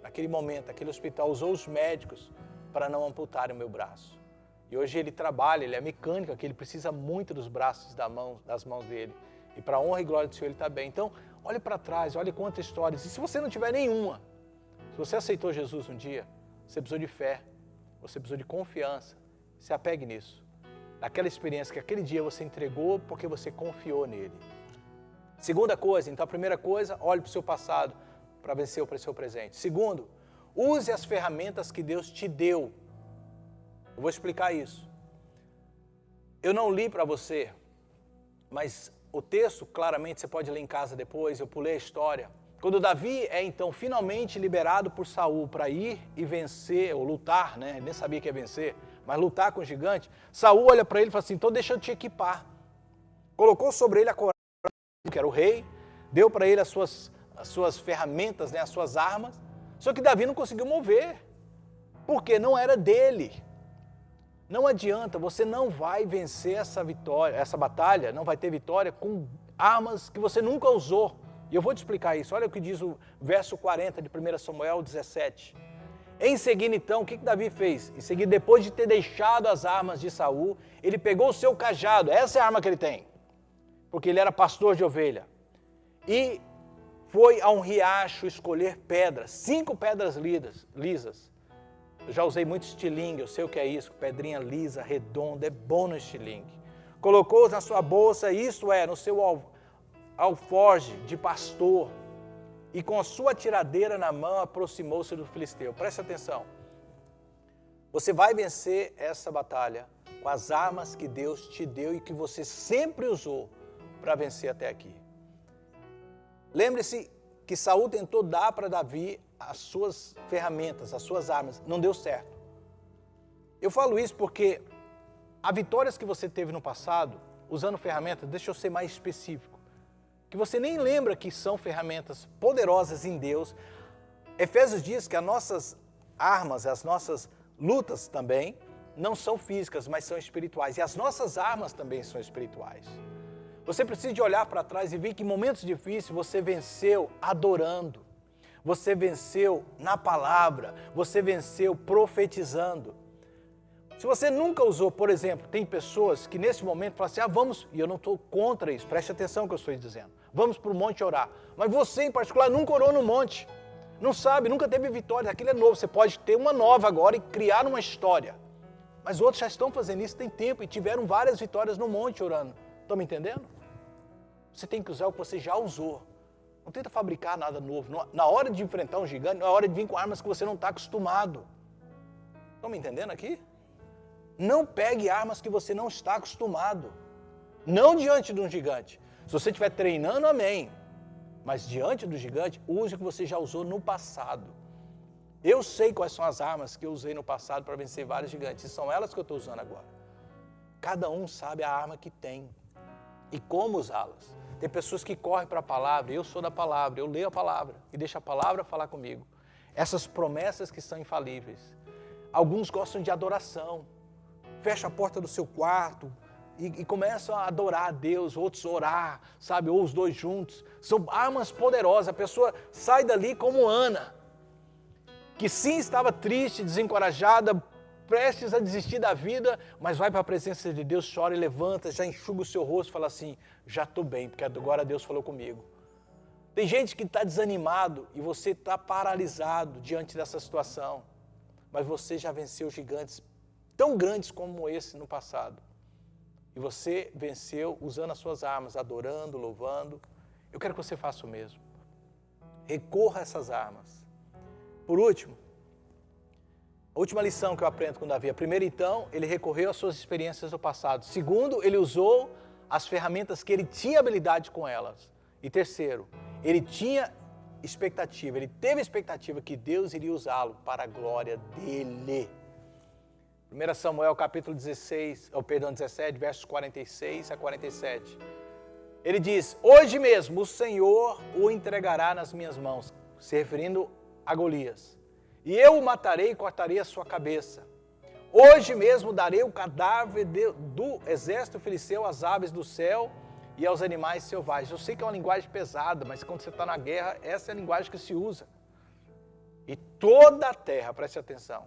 naquele momento, aquele hospital usou os médicos para não amputarem o meu braço. E hoje ele trabalha, ele é mecânico, que ele precisa muito dos braços das mãos dele. E para a honra e glória do Senhor ele está bem. Então, olhe para trás, olhe quantas histórias. E se você não tiver nenhuma, se você aceitou Jesus um dia, você precisou de fé, você precisou de confiança, se apegue nisso. Naquela experiência que aquele dia você entregou porque você confiou nele. Segunda coisa, então a primeira coisa, olhe para o seu passado para vencer o seu presente. Segundo, use as ferramentas que Deus te deu. Eu vou explicar isso. Eu não li para você, mas o texto, claramente, você pode ler em casa depois, eu pulei a história. Quando Davi é, então, finalmente liberado por Saul para ir e vencer, ou lutar, né? Ele nem sabia que ia vencer, mas lutar com o gigante. Saul olha para ele e fala assim, então deixa eu te equipar. Colocou sobre ele a coragem, que era o rei, deu para ele as suas ferramentas, né? As suas armas, só que Davi não conseguiu mover, porque não era dele. Não adianta, você não vai vencer essa batalha, não vai ter vitória com armas que você nunca usou. E eu vou te explicar isso. Olha o que diz o verso 40 de 1 Samuel 17. Em seguida, então, o que Davi fez? Em seguida, depois de ter deixado as armas de Saul, ele pegou o seu cajado, essa é a arma que ele tem, porque ele era pastor de ovelha, e foi a um riacho escolher pedras, 5 pedras lisas. Eu já usei muito estilingue, eu sei o que é isso, pedrinha lisa, redonda, é bom no estilingue. Colocou-os na sua bolsa, isto é, no seu alforje de pastor, e com a sua tiradeira na mão aproximou-se do filisteu. Preste atenção, você vai vencer essa batalha com as armas que Deus te deu e que você sempre usou para vencer até aqui. Lembre-se que Saul tentou dar para Davi as suas ferramentas, as suas armas, não deu certo. Eu falo isso porque há vitórias que você teve no passado, usando ferramentas, deixa eu ser mais específico, que você nem lembra que são ferramentas poderosas em Deus. Efésios diz que as nossas armas, as nossas lutas também, não são físicas, mas são espirituais. E as nossas armas também são espirituais. Você precisa de olhar para trás e ver que em momentos difíceis você venceu adorando. Você venceu na palavra, você venceu profetizando. Se você nunca usou, por exemplo, tem pessoas que nesse momento falam assim, vamos, e eu não estou contra isso, preste atenção no que eu estou dizendo, vamos para o monte orar. Mas você em particular nunca orou no monte, não sabe, nunca teve vitória, aquilo é novo, você pode ter uma nova agora e criar uma história. Mas outros já estão fazendo isso tem tempo e tiveram várias vitórias no monte orando. Estão me entendendo? Você tem que usar o que você já usou. Não tenta fabricar nada novo. Na hora de enfrentar um gigante, na hora de vir com armas que você não está acostumado. Estão me entendendo aqui? Não pegue armas que você não está acostumado. Não diante de um gigante. Se você estiver treinando, amém. Mas diante do gigante, use o que você já usou no passado. Eu sei quais são as armas que eu usei no passado para vencer vários gigantes, e são elas que eu estou usando agora. Cada um sabe a arma que tem e como usá-las. Tem pessoas que correm para a palavra, eu sou da palavra, eu leio a palavra e deixo a palavra falar comigo. Essas promessas que são infalíveis. Alguns gostam de adoração, fecha a porta do seu quarto e começam a adorar a Deus, outros orar, sabe, ou os dois juntos. São armas poderosas, a pessoa sai dali como Ana, que sim estava triste, desencorajada, prestes a desistir da vida, mas vai para a presença de Deus, chora e levanta, já enxuga o seu rosto e fala assim, já estou bem, porque agora Deus falou comigo. Tem gente que está desanimado e você está paralisado diante dessa situação, mas você já venceu gigantes tão grandes como esse no passado. E você venceu usando as suas armas, adorando, louvando. Eu quero que você faça o mesmo. Recorra a essas armas. Por último, a última lição que eu aprendo com Davi. Primeiro, então, ele recorreu às suas experiências do passado. Segundo, ele usou as ferramentas que ele tinha habilidade com elas. E terceiro, ele tinha expectativa, ele teve expectativa que Deus iria usá-lo para a glória dele. 1 Samuel capítulo 17, versos 46 a 47. Ele diz, hoje mesmo o Senhor o entregará nas minhas mãos, se referindo a Golias. E eu o matarei e cortarei a sua cabeça. Hoje mesmo darei o cadáver do exército filisteu às aves do céu e aos animais selvagens. Eu sei que é uma linguagem pesada, mas quando você está na guerra, essa é a linguagem que se usa. E toda a terra, preste atenção,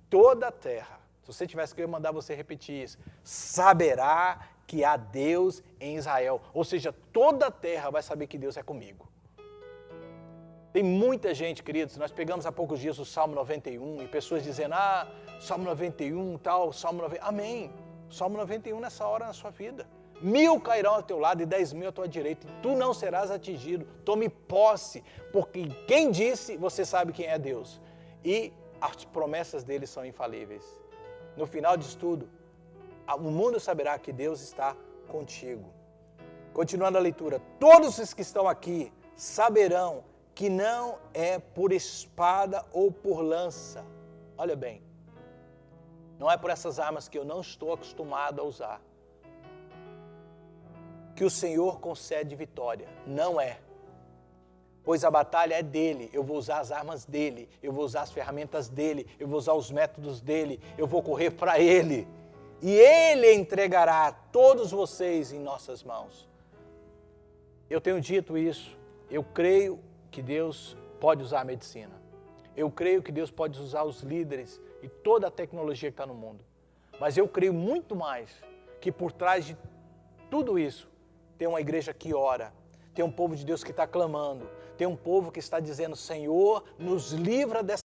toda a terra, se você tivesse que eu mandar você repetir isso, saberá que há Deus em Israel. Ou seja, toda a terra vai saber que Deus é comigo. Tem muita gente, queridos, nós pegamos há poucos dias o Salmo 91 e pessoas dizendo, Salmo 91, tal, Salmo 91. Amém. Salmo 91 nessa hora na sua vida. 1000 cairão ao teu lado e 10.000 à tua direita. Tu não serás atingido. Tome posse, porque quem disse, você sabe quem é Deus. E as promessas dele são infalíveis. No final disso tudo, o mundo saberá que Deus está contigo. Continuando a leitura, todos os que estão aqui saberão que não é por espada ou por lança. Olha bem, não é por essas armas que eu não estou acostumado a usar que o Senhor concede vitória. Não é. Pois a batalha é dele, eu vou usar as armas dele, eu vou usar as ferramentas dele, eu vou usar os métodos dele, eu vou correr para ele. E ele entregará todos vocês em nossas mãos. Eu tenho dito isso, eu creio que Deus pode usar a medicina. Eu creio que Deus pode usar os líderes e toda a tecnologia que está no mundo. Mas eu creio muito mais que por trás de tudo isso tem uma igreja que ora, tem um povo de Deus que está clamando, tem um povo que está dizendo, Senhor, nos livra dessa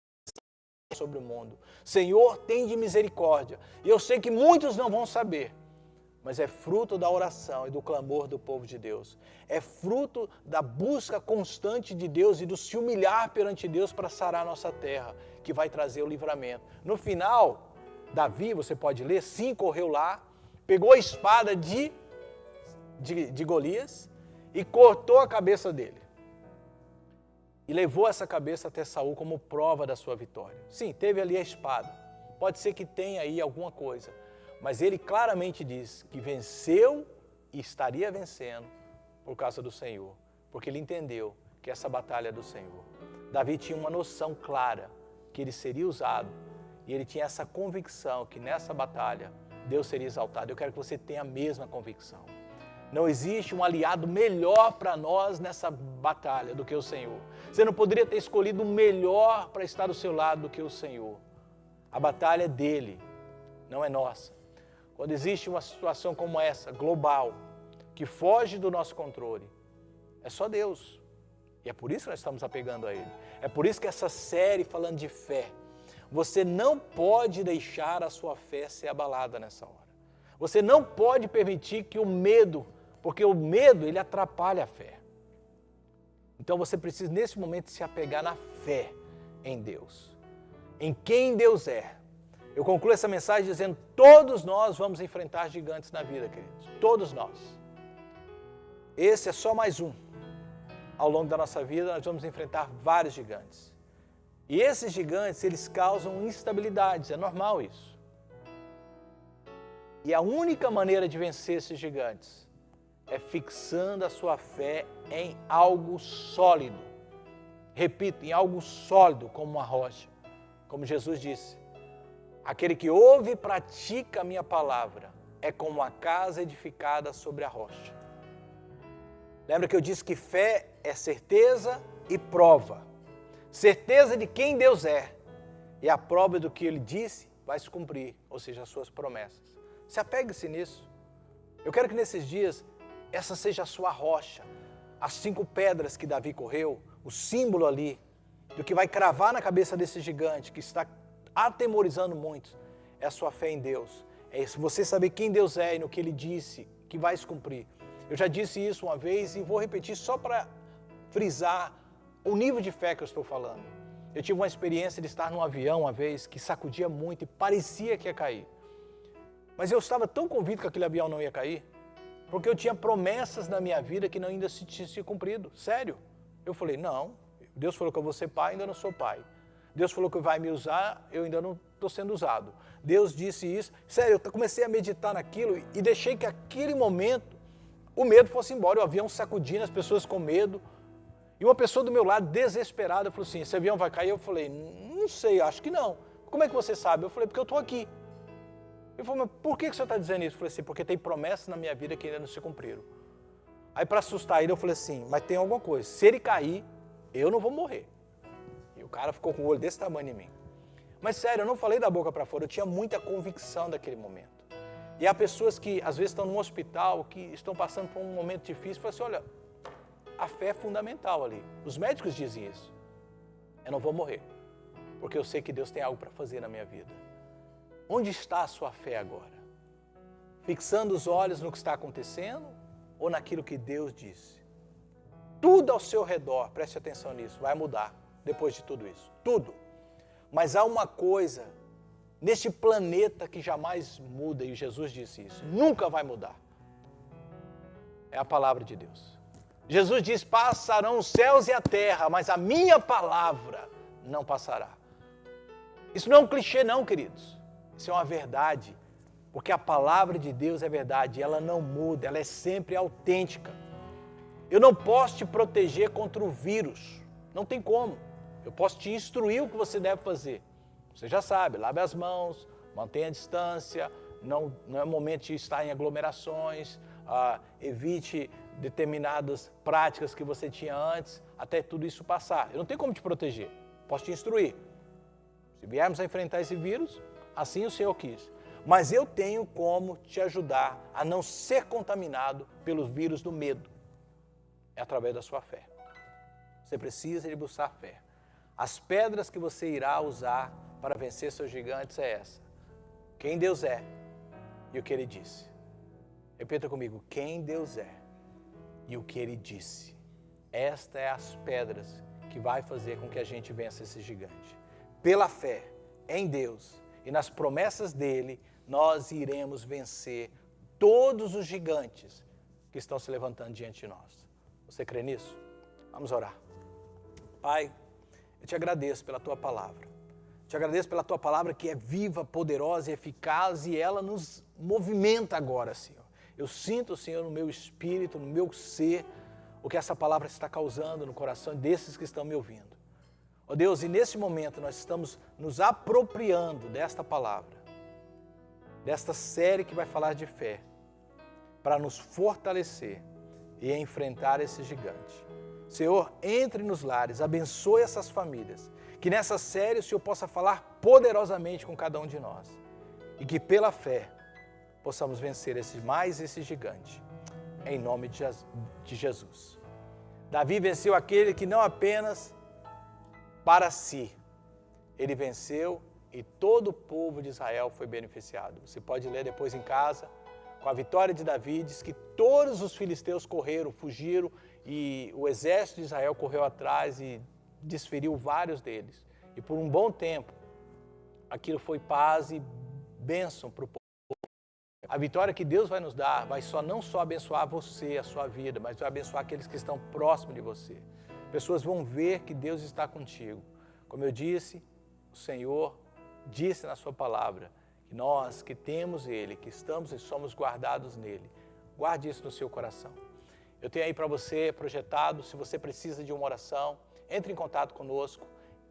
sobre o mundo. Senhor, tem de misericórdia. E eu sei que muitos não vão saber, mas é fruto da oração e do clamor do povo de Deus. É fruto da busca constante de Deus e do se humilhar perante Deus para sarar a nossa terra, que vai trazer o livramento. No final, Davi, você pode ler, sim, correu lá, pegou a espada de Golias e cortou a cabeça dele. E levou essa cabeça até Saul como prova da sua vitória. Sim, teve ali a espada. Pode ser que tenha aí alguma coisa. Mas ele claramente diz que venceu e estaria vencendo por causa do Senhor. Porque ele entendeu que essa batalha é do Senhor. Davi tinha uma noção clara que ele seria usado. E ele tinha essa convicção que nessa batalha Deus seria exaltado. Eu quero que você tenha a mesma convicção. Não existe um aliado melhor para nós nessa batalha do que o Senhor. Você não poderia ter escolhido o melhor para estar do seu lado do que o Senhor. A batalha é dele, não é nossa. Quando existe uma situação como essa, global, que foge do nosso controle, é só Deus. E é por isso que nós estamos apegando a Ele. É por isso que essa série falando de fé, você não pode deixar a sua fé ser abalada nessa hora. Você não pode permitir que o medo, porque o medo, ele atrapalha a fé. Então você precisa, nesse momento, se apegar na fé em Deus. Em quem Deus é. Eu concluo essa mensagem dizendo, todos nós vamos enfrentar gigantes na vida, queridos. Todos nós. Esse é só mais um. Ao longo da nossa vida, nós vamos enfrentar vários gigantes. E esses gigantes, eles causam instabilidades, é normal isso. E a única maneira de vencer esses gigantes é fixando a sua fé em algo sólido. Repito, em algo sólido como uma rocha. Como Jesus disse, aquele que ouve e pratica a minha palavra é como uma casa edificada sobre a rocha. Lembra que eu disse que fé é certeza e prova. Certeza de quem Deus é. E a prova do que Ele disse vai se cumprir, ou seja, as suas promessas. Se apegue-se nisso. Eu quero que nesses dias, essa seja a sua rocha. As 5 pedras que Davi correu, o símbolo ali, do que vai cravar na cabeça desse gigante, que está atemorizando muitos, é a sua fé em Deus. É você saber quem Deus é e no que Ele disse, que vai se cumprir. Eu já disse isso uma vez e vou repetir só para frisar o nível de fé que eu estou falando. Eu tive uma experiência de estar num avião uma vez que sacudia muito e parecia que ia cair. Mas eu estava tão convicto que aquele avião não ia cair, porque eu tinha promessas na minha vida que não ainda se tinham se cumprido. Sério. Eu falei, não, Deus falou que eu vou ser pai, ainda não sou pai. Deus falou que vai me usar, eu ainda não estou sendo usado. Deus disse isso. Sério, eu comecei a meditar naquilo e deixei que aquele momento o medo fosse embora. O avião sacudindo, as pessoas com medo. E uma pessoa do meu lado, desesperada, falou assim, esse avião vai cair? Eu falei, não sei, acho que não. Como é que você sabe? Eu falei, porque eu estou aqui. Ele falou, mas por que o senhor está dizendo isso? Eu falei assim, porque tem promessas na minha vida que ainda não se cumpriram. Aí para assustar ele, eu falei assim, mas tem alguma coisa, se ele cair, eu não vou morrer. E o cara ficou com o olho desse tamanho em mim. Mas sério, eu não falei da boca para fora, eu tinha muita convicção daquele momento. E há pessoas que às vezes estão num hospital, que estão passando por um momento difícil, falam assim, olha, a fé é fundamental ali. Os médicos dizem isso. Eu não vou morrer, porque eu sei que Deus tem algo para fazer na minha vida. Onde está a sua fé agora? Fixando os olhos no que está acontecendo ou naquilo que Deus disse? Tudo ao seu redor, preste atenção nisso, vai mudar depois de tudo isso. Tudo. Mas há uma coisa neste planeta que jamais muda, e Jesus disse isso, nunca vai mudar. É a palavra de Deus. Jesus diz, passarão os céus e a terra, mas a minha palavra não passará. Isso não é um clichê não, queridos. Isso é uma verdade, porque a palavra de Deus é verdade, ela não muda, ela é sempre autêntica. Eu não posso te proteger contra o vírus, não tem como. Eu posso te instruir o que você deve fazer. Você já sabe, lave as mãos, mantenha a distância, não é momento de estar em aglomerações, evite determinadas práticas que você tinha antes, até tudo isso passar. Eu não tenho como te proteger, posso te instruir. Se viermos a enfrentar esse vírus, assim o Senhor quis. Mas eu tenho como te ajudar a não ser contaminado pelo vírus do medo. É através da sua fé. Você precisa de buscar fé. As pedras que você irá usar para vencer seus gigantes é essa. Quem Deus é e o que Ele disse. Repita comigo, quem Deus é e o que Ele disse. Esta é as pedras que vai fazer com que a gente vença esse gigante. Pela fé em Deus e nas promessas dEle, nós iremos vencer todos os gigantes que estão se levantando diante de nós. Você crê nisso? Vamos orar. Pai, eu te agradeço pela Tua palavra. Te agradeço pela Tua palavra que é viva, poderosa e eficaz e ela nos movimenta agora, Senhor. Eu sinto, Senhor, no meu espírito, no meu ser, o que essa palavra está causando no coração desses que estão me ouvindo. Ó Deus, e nesse momento nós estamos nos apropriando desta palavra, desta série que vai falar de fé, para nos fortalecer e enfrentar esse gigante. Senhor, entre nos lares, abençoe essas famílias, que nessa série o Senhor possa falar poderosamente com cada um de nós e que pela fé possamos vencer esse gigante, em nome de Jesus. Davi venceu aquele que não apenas para si, ele venceu e todo o povo de Israel foi beneficiado. Você pode ler depois em casa, com a vitória de Davi, diz que todos os filisteus correram, fugiram e o exército de Israel correu atrás e desferiu vários deles. E por um bom tempo, aquilo foi paz e bênção para o povo. A vitória que Deus vai nos dar vai não só abençoar você, a sua vida, mas vai abençoar aqueles que estão próximos de você. Pessoas vão ver que Deus está contigo. Como eu disse, o Senhor disse na sua palavra que nós que temos Ele, que estamos e somos guardados nele, guarde isso no seu coração. Eu tenho aí para você projetado, se você precisa de uma oração, entre em contato conosco,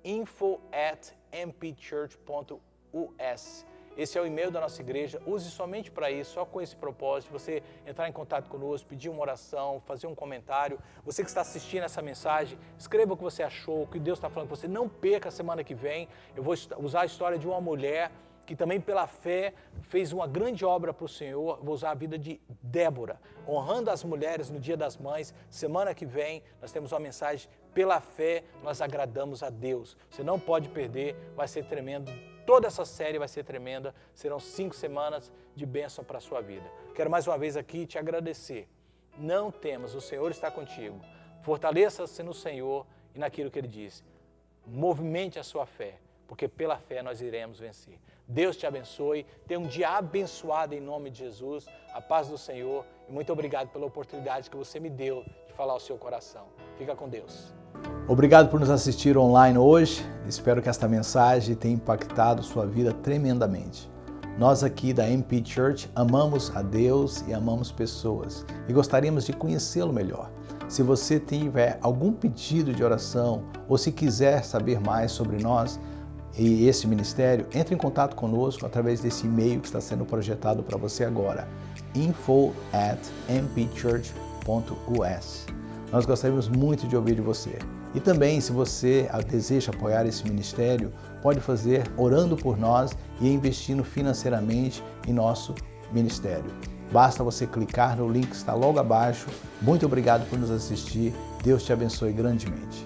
info@mpchurch.us. Esse é o e-mail da nossa igreja, use somente para isso, só com esse propósito, você entrar em contato conosco, pedir uma oração, fazer um comentário. Você que está assistindo essa mensagem, escreva o que você achou, o que Deus está falando com você. Não perca a semana que vem, eu vou usar a história de uma mulher que também pela fé fez uma grande obra para o Senhor. Vou usar a vida de Débora, honrando as mulheres no Dia das Mães. Semana que vem nós temos uma mensagem, pela fé nós agradamos a Deus. Você não pode perder, vai ser tremendo. Toda essa série vai ser tremenda, serão 5 semanas de bênção para a sua vida. Quero mais uma vez aqui te agradecer. Não temas, o Senhor está contigo. Fortaleça-se no Senhor e naquilo que Ele disse. Movimente a sua fé, porque pela fé nós iremos vencer. Deus te abençoe, tenha um dia abençoado em nome de Jesus, a paz do Senhor e muito obrigado pela oportunidade que você me deu de falar ao seu coração. Fica com Deus. Obrigado por nos assistir online hoje. Espero que esta mensagem tenha impactado sua vida tremendamente. Nós aqui da MP Church amamos a Deus e amamos pessoas e gostaríamos de conhecê-lo melhor. Se você tiver algum pedido de oração ou se quiser saber mais sobre nós e esse ministério, entre em contato conosco através desse e-mail que está sendo projetado para você agora, info@mpchurch.us. Nós gostaríamos muito de ouvir de você. E também, se você deseja apoiar esse ministério, pode fazer orando por nós e investindo financeiramente em nosso ministério. Basta você clicar no link que está logo abaixo. Muito obrigado por nos assistir. Deus te abençoe grandemente.